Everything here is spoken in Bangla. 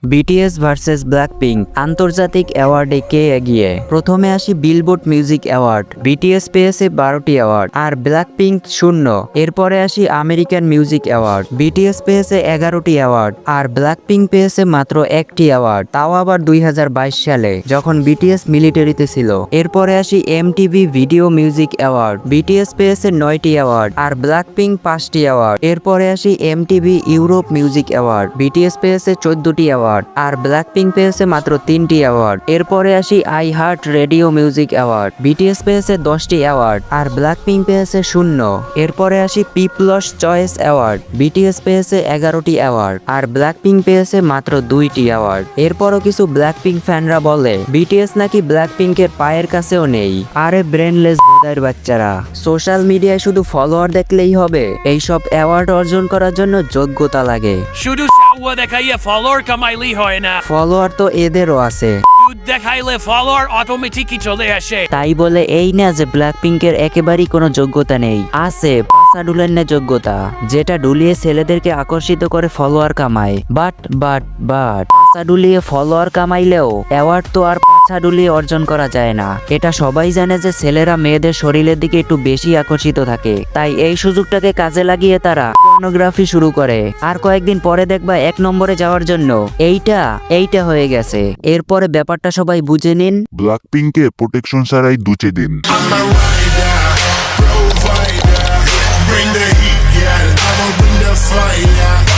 বিটিএস ভার্সেস ব্ল্যাকপিঙ্ক আন্তর্জাতিক অ্যাওয়ার্ডে কে এগিয়ে। প্রথমে আসি বিলবোর্ড মিউজিক অ্যাওয়ার্ড। বিটিএস পেয়েছে 12টি অ্যাওয়ার্ড আর ব্ল্যাকপিঙ্ক 0। এরপরে আসি আমেরিকান মিউজিক অ্যাওয়ার্ড। বিটিএস পেয়েছে 11টি অ্যাওয়ার্ড আর ব্ল্যাকপিঙ্ক পেয়েছে মাত্র 1টি অ্যাওয়ার্ড, তাও আবার 2022 সালে যখন বিটিএস মিলিটারিতে ছিল। এরপরে আসি MTV video music award. BTS পেয়েছে 9টি অ্যাওয়ার্ড আর ব্ল্যাকপিঙ্ক 5টি অ্যাওয়ার্ড। এরপরে আসি MTV Europe music award. BTS পেয়েছে 14টি অ্যাওয়ার্ড আর ব্ল্যাকপিঙ্ক পেয়েছে মাত্র 3টি অ্যাওয়ার্ড। এরপরে আসি I hurt radio music award. BTS পেয়েছে 10টি অ্যাওয়ার্ড আর ব্ল্যাকপিঙ্ক পেয়েছে 0। এরপরে আসি পিপলস চয়েস অ্যাওয়ার্ড। বিটিএস পেয়েছে 11টি অ্যাওয়ার্ড আর ব্ল্যাকপিঙ্ক পেয়েছে মাত্র 2টি অ্যাওয়ার্ড। এরপরও কিছু ব্ল্যাকপিঙ্ক ফ্যানরা বলে বিটিএস নাকি ব্ল্যাকপিঙ্কের পায়ের কাছেও নেই। আরে ব্রেনলেস বোধার বাচ্চারা, সোশ্যাল মিডিয়ায় শুধু ফলোয়ার দেখলেই হবে? এইসব অ্যাওয়ার্ড অর্জন করার জন্য যোগ্যতা লাগে। শুধু সাওয়া দেখাইয়া ফলোয়ার কামাইলেই হয় না, ফলোয়ার তো এদেরও আছে। দুধ দেখাইলে ফলোয়ার অটোমেটিকই চলে আসে। তাই বলে এই না যে ব্ল্যাকপিঙ্কের একেবারেই কোনো যোগ্যতা নেই। আছে পাঁচা ডুলের যোগ্যতা, যেটা ডুলিয়ে ছেলেদেরকে আকর্ষিত করে ফলোয়ার কামায়। বাট পাঁচা ডুলিয়ে ফলোয়ার কামাইলেও অ্যাওয়ার্ড তো আর পাঁচা ডুলিয়ে অর্জন করা যায় না। এটা সবাই জানে যে ছেলেরা মেয়েদের শরীরের দিকে একটু বেশি আকর্ষিত থাকে, তাই এই সুযোগটাকে কাজে লাগিয়ে তারা পর্নোগ্রাফি শুরু করে। আর কয়েকদিন পরে দেখবা 1 নম্বরে যাওয়ার জন্য এইটা হয়ে গেছে। এরপরে ব্যাপারটা সবাই বুঝে নিন। ব্ল্যাকপিঙ্কে প্রোটেকশন ছাড়াই দুচে দিন। I'm a rider, provider. Bring the heat, girl. I'ma bring the fire.